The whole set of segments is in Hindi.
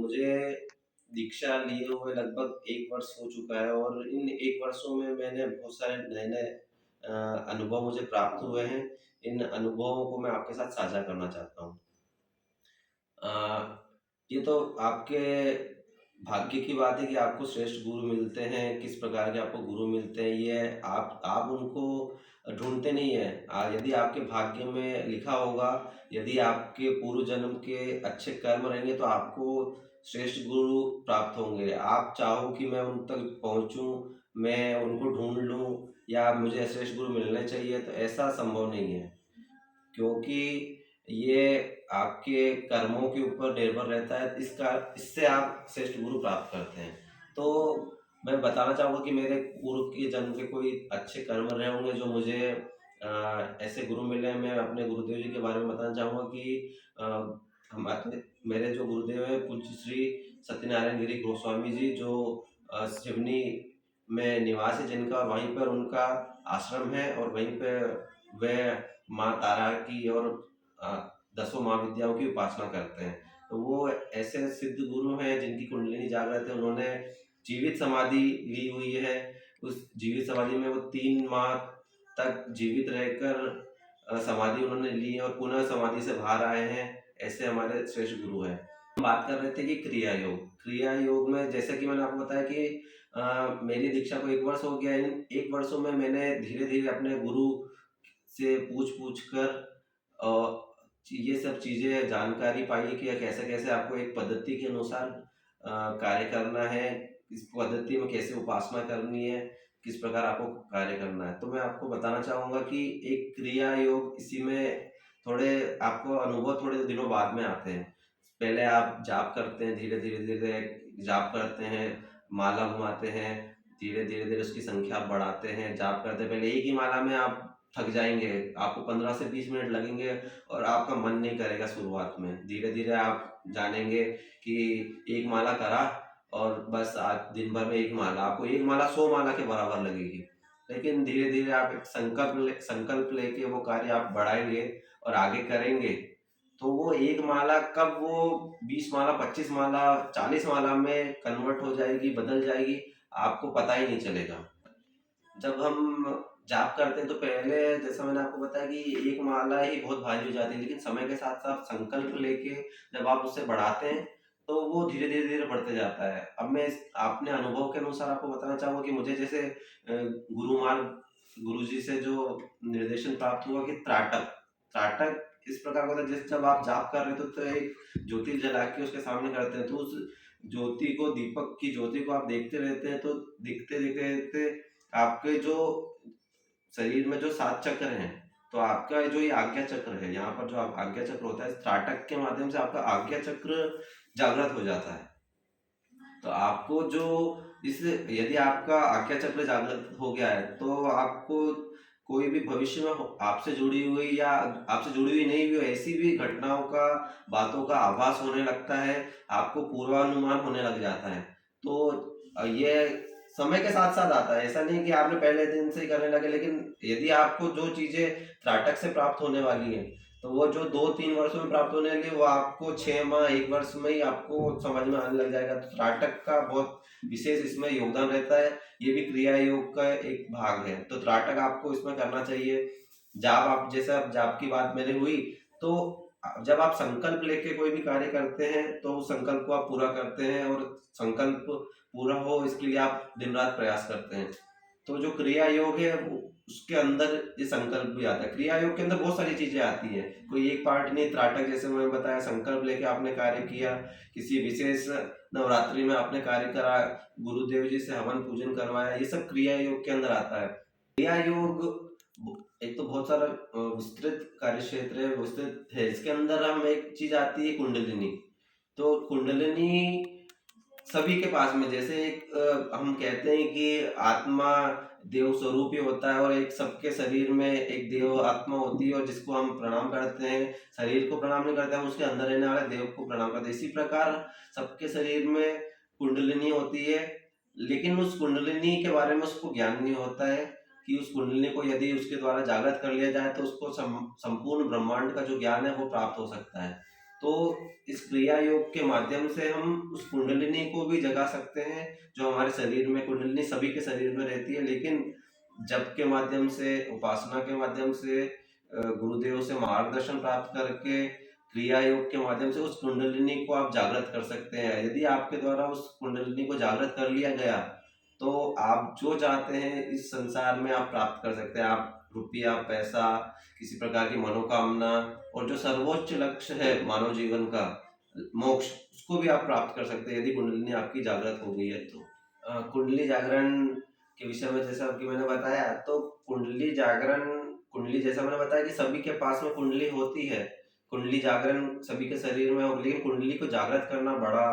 मुझे दीक्षा लिए हुए लगभग 1 वर्ष हो चुका है और इन 1 वर्षों में मैंने बहुत सारे नए-नए अनुभव मुझे प्राप्त हुए हैं। इन अनुभवों को मैं आपके साथ साझा करना चाहता हूँ। अ, ये तो आपके भाग्य की बात है कि आपको श्रेष्ठ गुरु मिलते हैं, किस प्रकार के आपको गुरु मिलते हैं, ये आप उनको ढूँढते नहीं हैं। यदि आपके भाग्य में लिखा होगा, यदि आपके पूर्व जन्म के अच्छे कर्म रहेंगे, तो आपको श्रेष्ठ गुरु प्राप्त होंगे। आप चाहो कि मैं उन तक पहुँचूँ, मैं उनको ढूँढ लूँ या मुझे श्रेष्ठ गुरु मिलने चाहिए, तो ऐसा संभव नहीं है। क्योंकि ये आपके कर्मों के ऊपर निर्भर रहता है, इससे आप श्रेष्ठ गुरु प्राप्त करते हैं। तो मैं बताना चाहूँगा कि मेरे पूर्व के जन्म के कोई अच्छे कर्म रहे होंगे जो मुझे ऐसे गुरु मिले हैं। मैं अपने गुरुदेव जी के बारे में बताना चाहूँगा कि अ, हमारे मेरे जो गुरुदेव हैं पूज्य श्री सत्यनारायण गिरी गोस्वामी जी, जो सिवनी में निवास है जिनका, और वहीं पर उनका आश्रम है और वहीं पे वह माँ तारा की और अ, दसों महाविद्याओं की उपासना करते हैं। तो वो ऐसे सिद्ध गुरु हैं जिनकी कुंडलिनी जागृत है। उन्होंने जीवित समाधि ली हुई है। उस जीवित समाधि में वो 3 माह तक जीवित रहकर समाधि उन्होंने ली है और पुनः समाधि से बाहर आए हैं। ऐसे हमारे श्रेष्ठ गुरु हैं। हम बात कर रहे थे कि क्रिया योग। क्रिया योग में जैसे कि मैंने आपको बताया कि मेरी दीक्षा को 1 वर्ष हो गया है। इन 1 वर्षों में मैंने धीरे-धीरे अपने गुरु से पूछ-पूछ कर अ, ये सब चीज़ें जानकारी पाई है कि कैसे-कैसे आपको एक पद्धति के अनुसार कार्य करना है, इस पद्धति में कैसे उपासना करनी है, किस प्रकार आपको कार्य करना है। तो मैं आपको बताना चाहूँगा कि एक क्रिया योग, इसी में थोड़े आपको अनुभव थोड़े दिनों बाद में आते हैं। पहले आप जाप करते हैं, धीरे-धीरे जाप करते हैं, माला घुमाते हैं, धीरे-धीरे उसकी संख्या आप बढ़ाते हैं, जाप करते हैं। पहले एक ही माला में आप थक जाएँगे, आपको 15 से 20 मिनट लगेंगे और आपका मन नहीं करेगा शुरुआत में। धीरे-धीरे आप जानेंगे कि एक माला करा और बस आज दिन भर में एक माला, आपको एक माला 100 माला के बराबर लगेगी। लेकिन धीरे-धीरे आप एक संकल्प लेके वो कार्य आप बढ़ाएँगे और आगे करेंगे, तो वो एक माला कब वो 20 माला, 25 माला, 40 माला में कन्वर्ट हो जाएगी, बदल जाएगी, आपको पता ही नहीं चलेगा। जब हम जाप करते हैं तो पहले, जैसा मैंने आपको बताया कि एक माला ही बहुत भारी हो जाती है, लेकिन समय के साथ-साथ संकल्प लेके जब आप उससे बढ़ाते हैं, तो वो धीरे-धीरे बढ़ते जाता है। अब मैं इस अपने अनुभव के अनुसार आपको बताना चाहूँगा कि मुझे जैसे गुरुजी से जो निर्देशन प्राप्त हुआ कि त्राटक, त्राटक इस प्रकार का होता है, जैसे जब आप जाप कर रहे हो तो एक ज्योति जला के उसके सामने करते हैं, तो उस ज्योति को, दीपक की ज्योति को आप देखते रहते हैं, तो देखते-देखते आपके जो शरीर में जो 7 चक्र हैं, तो आपका जो ये आज्ञा चक्र है, यहाँ पर जो आज्ञा चक्र होता है, इस त्राटक के माध्यम से आपका आज्ञा चक्र जागृत हो जाता है। तो आपको जो इस यदि आपका आज्ञा चक्र जागृत हो गया है, तो आपको कोई भी भविष्य में आपसे जुड़ी हुई या आपसे जुड़ी हुई नहीं भी हो, ऐसी भी घटनाओं का, बातों का आभास होने लगता है, आपको पूर्वानुमान होने लग जाता है। तो ये समय के साथ-साथ आता है, ऐसा नहीं कि आपने पहले दिन से ही करने लगे, लेकिन यदि आपको जो चीज़ें त्राटक से प्राप्त होने वाली हैं, तो वो जो 2-3 वर्षों में प्राप्त होने वाली है, वो आपको 6 माह, 1 वर्ष में ही आपको समझ में आने लग जाएगा। तो त्राटक का बहुत विशेष इसमें योगदान रहता है। ये भी क्रिया योग का एक भाग है। तो त्राटक आपको इसमें करना चाहिए। जाप, आप जैसे अब जाप की बात मैंने हुई, तो जब आप संकल्प लेके कोई भी कार्य करते हैं, तो उस संकल्प को आप पूरा करते हैं और संकल्प पूरा हो इसके लिए आप दिन-रात प्रयास करते हैं। तो जो क्रिया योग है उसके अंदर ये संकल्प भी आता है। क्रिया योग के अंदर बहुत सारी चीजें आती हैं, कोई एक पार्ट नहीं। त्राटक जैसे मैंने बताया, संकल्प लेके आपने कार्य किया, किसी विशेष नवरात्रि में आपने कार्य करा, गुरुदेव जी से हवन पूजन करवाया, ये सब क्रिया योग के अंदर आता है। क्रिया योग एक तो बहुत सारा विस्तृत कार्य क्षेत्र है, विस्तृत है। इसके अंदर हम एक चीज आती है कुंडलिनी। तो कुंडलिनी सभी के पास में, जैसे एक हम कहते हैं कि आत्मा देव स्वरूप ही होता है और एक सबके शरीर में एक देव आत्मा होती है और जिसको हम प्रणाम करते हैं, शरीर को प्रणाम नहीं करते, हम उसके अंदर रहने वाले देव को प्रणाम करते हैं। इसी प्रकार सबके शरीर में कुंडलिनी होती है, लेकिन उस कुंडलिनी के बारे में उसको ज्ञान नहीं होता है कि उस कुंडलिनी को यदि उसके द्वारा जागृत कर लिया जाए तो उसको संपूर्ण ब्रह्मांड का जो ज्ञान है वो प्राप्त हो सकता है। तो इस क्रिया योग के माध्यम से हम उस कुंडलिनी को भी जगा सकते हैं, जो हमारे शरीर में, कुंडलिनी सभी के शरीर में रहती है, लेकिन जप के माध्यम से, उपासना के माध्यम से, गुरुदेव से मार्गदर्शन प्राप्त करके, क्रिया योग के माध्यम से उस कुंडलिनी को आप जागृत कर सकते हैं। यदि आपके द्वारा उस कुंडलिनी को जागृत कर लिया गया, तो आप जो चाहते हैं इस संसार में आप प्राप्त कर सकते हैं। आप रुपया, पैसा, किसी प्रकार की मनोकामना, और जो सर्वोच्च लक्ष्य है मानव जीवन का, मोक्ष, उसको भी आप प्राप्त कर सकते हैं यदि कुंडलिनी आपकी जागृत हो गई है तो। कुंडली जागरण के विषय में जैसा कि मैंने बताया, तो कुंडली जैसा मैंने बताया कि सभी के पास में कुंडली होती है। कुंडली जागरण सभी के शरीर में हो, लेकिन कुंडली को जागृत करना बड़ा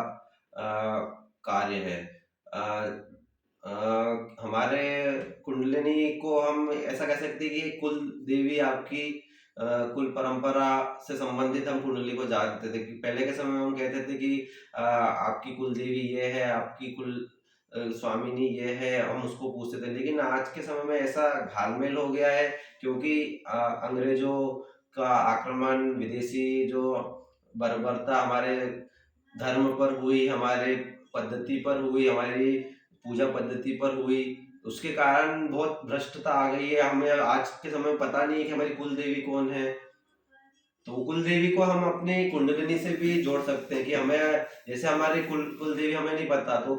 कार्य है। अ, हमारे कुंडलिनी को हम ऐसा कह सकते हैं कि कुल देवी आपकी, कुल परंपरा से संबंधित हम कुंडली को जानते थे कि पहले के समय में हम कहते थे कि आपकी कुल देवी ये है, आपकी कुल स्वामिनी ये है, हम उसको पूछते थे। लेकिन आज के समय में ऐसा घालमेल हो गया है, क्योंकि अंग्रेजों का आक्रमण, विदेशी जो बर्बरता हमारे धर्म पर हुई, हमारे पद्धति पर हुई, हमारी पूजा पद्धति पर हुई, उसके कारण बहुत भ्रष्टता आ गई है। हमें आज के समय में पता नहीं है कि हमारी कुल देवी कौन है। तो कुल देवी को हम अपनी कुंडलिनी से भी जोड़ सकते हैं कि हमें, जैसे हमारी कुल देवी हमें नहीं पता, तो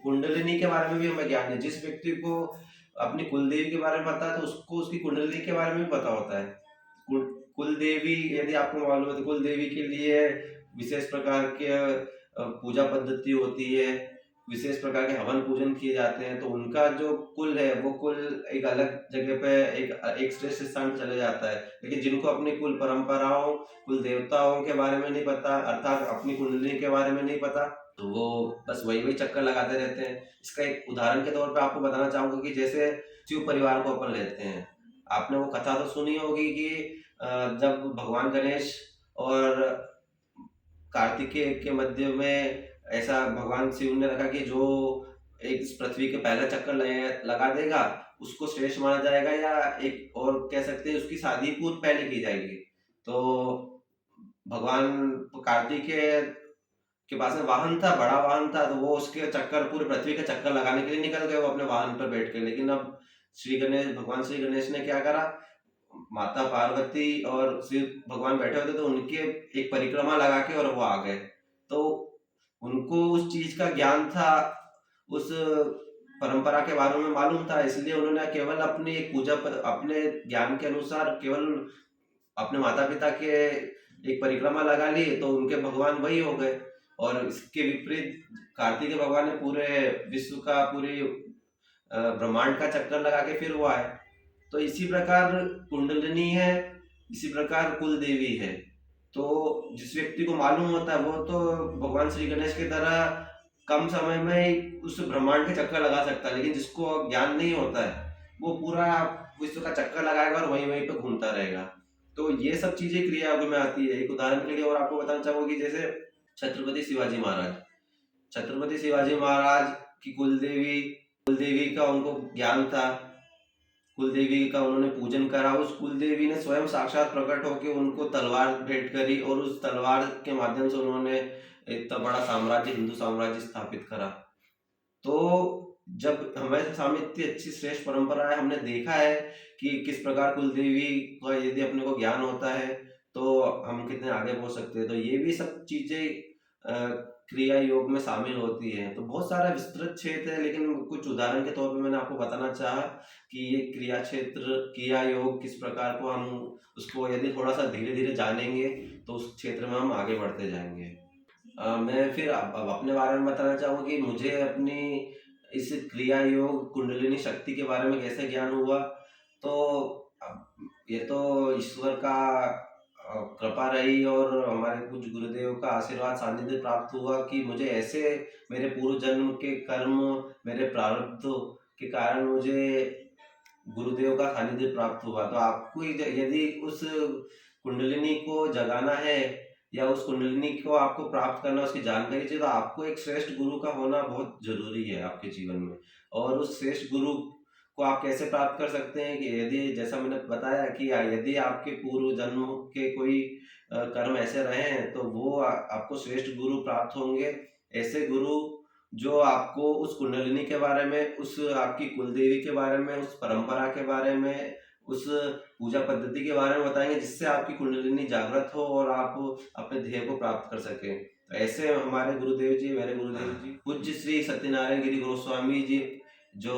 कुंडलिनी के बारे में भी हमें ज्ञान है। जिस व्यक्ति को अपनी कुल देवी के बारे में पता है, तो उसको उसकी कुंडलिनी के बारे में भी पता होता है। कुल कुल देवी यदि आपको मालूम है, तो कुल देवी के लिए विशेष प्रकार के पूजा पद्धति होती है, विशेष प्रकार के हवन पूजन किए जाते हैं। तो उनका जो कुल है, वो कुल एक अलग जगह पे एक श्रेष्ठ स्थान पे चले जाता है। लेकिन जिनको अपनी कुल परंपराओं, कुल देवताओं के बारे में नहीं पता, अर्थात अपनी कुंडली के बारे में नहीं पता, तो वो बस वही वही चक्कर लगाते रहते हैं। इसका एक उदाहरण के तौर पे आपको बताना चाहूंगा कि जैसे शिव परिवार को अपन लेते हैं। आपने वो कथा तो सुनी होगी कि जब भगवान गणेश और कार्तिकेय के मध्य में ऐसा भगवान शिव ने रखा कि जो एक इस पृथ्वी के पहला चक्कर लगा देगा, उसको श्रेष्ठ माना जाएगा, या एक और कह सकते हैं उसकी शादी पूर्व पहले की जाएगी। तो भगवान कार्तिकेय के पास में वाहन था, बड़ा वाहन था, तो वो उसके चक्कर, पूरे पृथ्वी के चक्कर लगाने के लिए निकल गए वो अपने वाहन पर बैठ के। लेकिन अब भगवान श्री गणेश ने क्या करा, माता पार्वती और शिव भगवान बैठे होते तो उनके एक परिक्रमा लगा के और वो आ गए। तो उनको उस चीज का ज्ञान था, उस परंपरा के बारे में मालूम था, इसलिए उन्होंने केवल अपनी एक पूजा पर, अपने ज्ञान के अनुसार केवल अपने माता पिता के एक परिक्रमा लगा ली, तो उनके भगवान वही हो गए। और इसके विपरीत कार्तिक भगवान ने पूरे विश्व का, पूरी ब्रह्मांड का चक्कर लगा के फिर वो आए। तो इसी प्रकार कुंडलिनी है, इसी प्रकार कुल देवी है। तो जिस व्यक्ति को मालूम होता है, वो तो भगवान श्री गणेश की तरह कम समय में ही उस ब्रह्मांड के चक्कर लगा सकता है। लेकिन जिसको ज्ञान नहीं होता है, वो पूरा विश्व का चक्कर लगाएगा और वहीं वहीं पे घूमता रहेगा। तो ये सब चीजें क्रिया में आती है। एक उदाहरण के लिए और आपको बताना चाहूंगा कि जैसे छत्रपति शिवाजी महाराज, छत्रपति शिवाजी महाराज की कुलदेवी का उनको ज्ञान था, कुलदेवी का उन्होंने पूजन करा। उस कुलदेवी ने स्वयं साक्षात प्रकट होकर उनको तलवार भेंट करी, और उस तलवार के माध्यम से उन्होंने इतना बड़ा साम्राज्य, हिंदू साम्राज्य स्थापित करा। तो जब हमारे सामने इतनी अच्छी श्रेष्ठ परंपरा है, हमने देखा है कि किस प्रकार कुलदेवी का यदि अपने को ज्ञान होता है तो हम कितने आगे पहुंच सकते हैं। तो ये भी सब चीजें क्रिया योग में शामिल होती है। तो बहुत सारा विस्तृत क्षेत्र है, लेकिन कुछ उदाहरण के तौर पे मैंने आपको बताना चाहा कि ये क्रिया योग किस प्रकार को हम उसको यदि थोड़ा सा धीरे धीरे जानेंगे तो उस क्षेत्र में हम आगे बढ़ते जाएंगे। मैं फिर अब अपने बारे में बताना चाहूंगा कि मुझे अपनी इस क्रिया योग कुंडलिनी शक्ति के बारे में कैसे ज्ञान हुआ। तो ये तो ईश्वर का कृपा रही और हमारे कुछ गुरुदेव का आशीर्वाद, सानिध्य प्राप्त हुआ कि मुझे ऐसे मेरे पूर्व जन्म के कर्म, मेरे प्रारब्ध के कारण मुझे गुरुदेव का सानिध्य प्राप्त हुआ। तो आपको यदि उस कुंडलिनी को जगाना है या उस कुंडलिनी को आपको प्राप्त करना, उसकी जानकारी चाहिए, तो आपको एक श्रेष्ठ गुरु का होना बहुत जरूरी है आपके जीवन में। और उस श्रेष्ठ गुरु को आप कैसे प्राप्त कर सकते हैं कि यदि जैसा मैंने बताया कि यदि आपके पूर्व जन्म के कोई कर्म ऐसे रहे हैं तो वो आपको श्रेष्ठ गुरु प्राप्त होंगे। ऐसे गुरु जो आपको उस कुंडलिनी के बारे में, उस आपकी कुलदेवी के बारे में, उस परंपरा के बारे में, उस पूजा पद्धति के बारे में बताएँगे जिससे आपकी कुंडलिनी जागृत हो और आप अपने ध्येय को प्राप्त कर सकें। तो ऐसे हमारे गुरुदेव जी, मेरे गुरुदेव जी पूज्य श्री सत्यनारायण गिरि गोस्वामी जी जो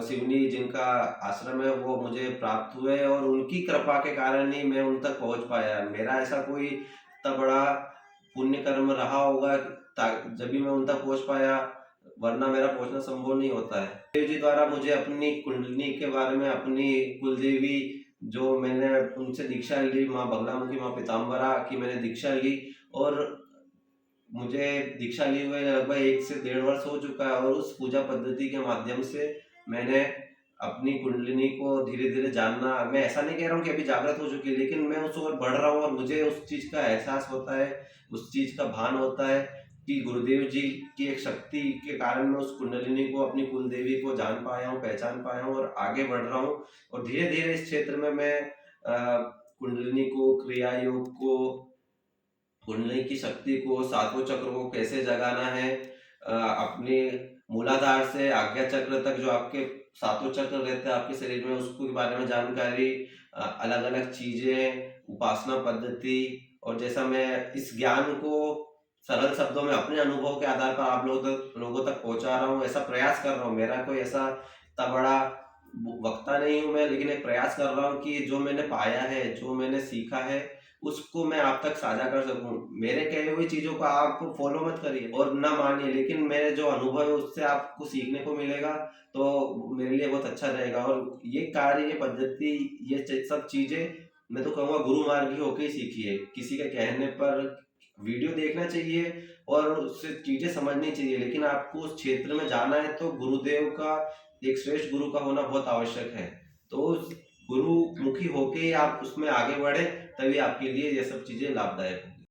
सिवनी जिनका आश्रम है वो मुझे प्राप्त हुए और उनकी कृपा के कारण ही मैं उन तक पहुँच पाया। मेरा ऐसा कोई इतना बड़ा पुण्य कर्म रहा होगा जभी मैं उन तक पहुँच पाया, वरना मेरा पहुँचना संभव नहीं होता है। देव जी द्वारा मुझे अपनी कुंडलिनी के बारे में, अपनी कुलदेवी जो मैंने उनसे दीक्षा ली, माँ बगलामुखी, माँ पीताम्बरा की मैंने दीक्षा ली और मुझे दीक्षा लिए हुए लगभग 1 से डेढ़ वर्ष हो चुका है और उस पूजा पद्धति के माध्यम से मैंने अपनी कुंडलिनी को धीरे-धीरे जानना, मैं ऐसा नहीं कह रहा हूँ कि अभी जागृत हो चुकी है, लेकिन मैं उस ओर बढ़ रहा हूँ और मुझे उस चीज़ का एहसास होता है, उस चीज़ का भान होता है कि गुरुदेव जी की एक शक्ति के कारण मैं उस कुंडलिनी को, अपनी कुलदेवी को जान पाया हूँ, पहचान पाया हूँ और आगे बढ़ रहा हूँ और धीरे-धीरे इस क्षेत्र में मैं कुंडलिनी को, क्रिया योग को, कुंडली की शक्ति को, सातों चक्र को कैसे जगाना है, अपने मूलाधार से आज्ञा चक्र तक जो आपके सातों चक्र रहते हैं आपके शरीर में, उसके बारे में जानकारी, अलग-अलग चीज़ें, उपासना पद्धति और जैसा मैं इस ज्ञान को सरल शब्दों में अपने अनुभव के आधार पर आप लोगों तक पहुँचा रहा हूँ, ऐसा प्रयास कर रहा हूँ। मेरा कोई ऐसा इतना बड़ा वक्ता नहीं हूँ मैं, लेकिन एक प्रयास कर रहा हूँ कि जो मैंने पाया है, जो मैंने सीखा है, उसको मैं आप तक साझा कर सकूँ। मेरे कहे हुई चीज़ों को आप फ़ॉलो मत करिए और ना मानिए, लेकिन मेरे जो अनुभव है उससे आपको सीखने को मिलेगा, तो मेरे लिए बहुत अच्छा रहेगा और ये कार्य, ये पद्धति, ये सब चीज़ें मैं तो कहूँगा गुरु मार्ग ही होके ही सीखिए। किसी के कहने पर वीडियो देखना चाहिए और उससे चीज़ें समझनी चाहिए, लेकिन आपको उस क्षेत्र में जाना है तो गुरुदेव का, एक श्रेष्ठ गुरु का होना बहुत आवश्यक है। तो उस गुरुमुखी होके ही आप उसमें आगे बढ़े, तभी आपके लिए ये सब चीज़ें लाभदायक होंगी।